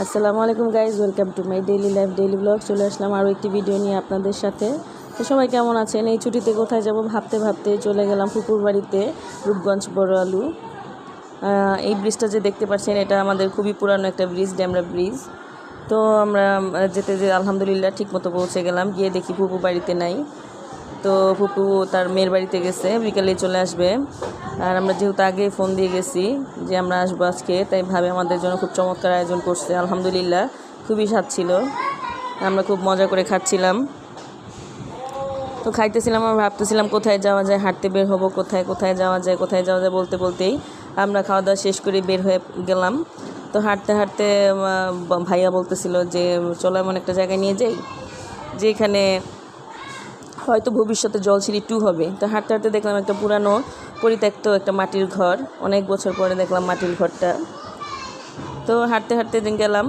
আসসালামু আলাইকুম guys, welcome to my daily life daily blog. চলে আসলাম আরও একটি ভিডিও নিয়ে আপনাদের সাথে। তো সবাই কেমন আছেন? এই ছুটিতে কোথায় যাব ভাবতে ভাবতে চলে গেলাম ফুপুর বাড়িতে, রূপগঞ্জ বড় আলু। এই ব্রিজটা যে দেখতে পাচ্ছেন, এটা আমাদের খুবই পুরানো একটা ব্রিজ, ড্যামরা ব্রিজ। তো আমরা যেতে আলহামদুলিল্লাহ ঠিক মতো পৌঁছে গেলাম। গিয়ে দেখি ফুপু বাড়িতে নাই। তো ফুপু তার মেয়ের বাড়িতে গেছে, বিকালে চলে আসবে। আর আমরা যেহেতু আগে ফোন দিয়ে গেছি যে আমরা আসবো আজকে, তাই ভাবে আমাদের জন্য খুব চমৎকার আয়োজন করছে। আলহামদুলিল্লাহ খুবই স্বাদ ছিল, আমরা খুব মজা করে খাচ্ছিলাম। তো খাইতেছিলাম, আমরা ভাবতেছিলাম কোথায় যাওয়া যায়, হাঁটতে বের হবো, কোথায় যাওয়া যায় বলতে বলতেই আমরা খাওয়া দাওয়া শেষ করে বের হয়ে গেলাম। তো হাঁটতে হাঁটতে ভাইয়া বলতেছিল যে চলো এমন একটা জায়গায় নিয়ে যাই যেখানে হয়তো ভবিষ্যতে জলছিরি 2 হবে। তো হাঁটতে হাঁটতে দেখলাম একটা পুরানো পরিত্যক্ত একটা মাটির ঘর, অনেক বছর পরে দেখলাম মাটির ঘরটা। তো হাঁটতে হাঁটতে গেলাম,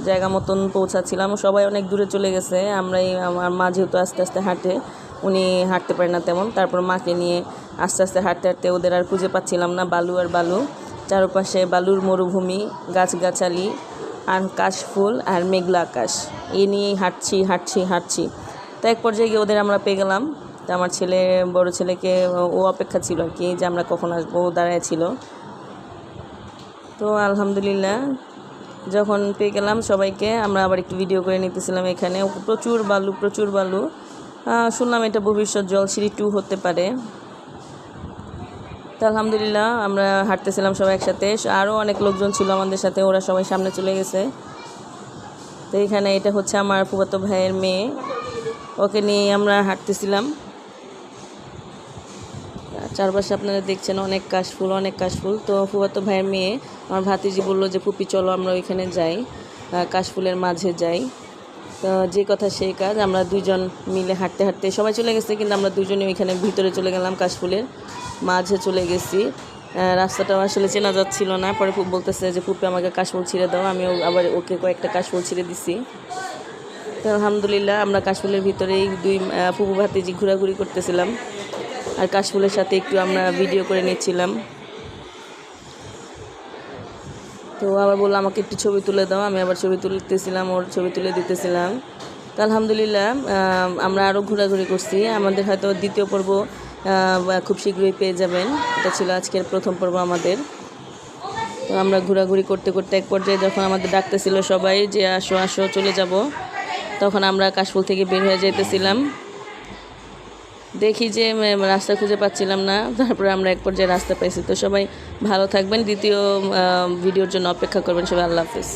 জায়গা মতন পৌঁছাচ্ছিলাম। সবাই অনেক দূরে চলে গেছে, আমার মা যেহেতু আস্তে আস্তে হাঁটে, উনি হাঁটতে পারে না তেমন। তারপর মাকে নিয়ে আস্তে আস্তে হাঁটতে হাঁটতে ওদের আর খুঁজে পাচ্ছিলাম না, বালু আর বালু, চারপাশে বালুর মরুভূমি, গাছগাছালি আর কাশফুল আর মেঘলা আকাশ, এই নিয়েই হাঁটছি। তো এক পর্যায়ে গিয়ে ওদের আমরা পেয়ে গেলাম। তো আমার বড় ছেলেকে ও অপেক্ষা ছিল আর কি, যে আমরা কখন আসবো, ও দাঁড়ায় ছিল। তো আলহামদুলিল্লাহ যখন পেয়ে গেলাম সবাইকে, আমরা আবার একটু ভিডিও করে নিতেছিলাম। এখানে প্রচুর বালু। শুনলাম এটা ভবিষ্যৎ জলছিরি 2 হতে পারে। তো আলহামদুলিল্লাহ আমরা হাঁটতেছিলাম সবাই একসাথে, আরও অনেক লোকজন ছিল আমাদের সাথে, ওরা সবাই সামনে চলে গেছে। তো এখানে এটা হচ্ছে আমার ফুফাতো ভাইয়ের মেয়ে, ওকে নিয়ে আমরা হাঁটতেছিলাম। চারপাশে আপনারা দেখছেন অনেক কাশফুল। তো ফুফাতো ভাইয়ের মেয়ে আমার ভাতিজি বললো যে ফুপি চলো আমরা ওইখানে যাই, কাশফুলের মাঝে যাই। তো যে কথা সেই কাজ, আমরা দুইজন মিলে হাঁটতে হাঁটতে সবাই চলে গেছে, কিন্তু আমরা দুজনে ওইখানে ভিতরে চলে গেলাম, কাশফুলের মাঝে চলে গেছি। রাস্তাটাও আসলে চেনা যাচ্ছিল না। পরে ফুপ বলতেছে যে ফুপি আমাকে কাশফুল ছিঁড়ে দাও, আমিও আবার ওকে কয়েকটা কাশফুল ছিঁড়ে দিছি। তো আলহামদুলিল্লাহ আমরা কাশফুলের ভিতরেই দুই ফুপু ভাতিজি ঘোরাঘুরি করতেছিলাম, আর কাশফুলের সাথে একটু আমরা ভিডিও করে নিচ্ছিলাম। তো আবার বললো আমাকে একটু ছবি তুলে দাও, আমি আবার ছবি তুলতেছিলাম, ওর ছবি তুলে দিতেছিলাম। তো আলহামদুলিল্লাহ আমরা আরও ঘোরাঘুরি করছি। আমাদের হয়তো দ্বিতীয় পর্ব খুব শীঘ্রই পেয়ে যাবেন। এটা ছিল আজকের প্রথম পর্ব আমাদের। তো আমরা ঘোরাঘুরি করতে করতে এক পর্যায়ে যখন আমাদের ডাকতেছিল সবাই যে আসো চলে যাব, তখন আমরা কাশফুল থেকে বের হয়ে যেতেছিলাম। দেখি যে রাস্তা খুঁজে পাচ্ছিলাম না, তারপরে আমরা এক পর্যায়ে রাস্তা পাইছি। তো সবাই ভালো থাকবেন, দ্বিতীয় ভিডিওর জন্য অপেক্ষা করবেন সবাই। আল্লাহ হাফেজ।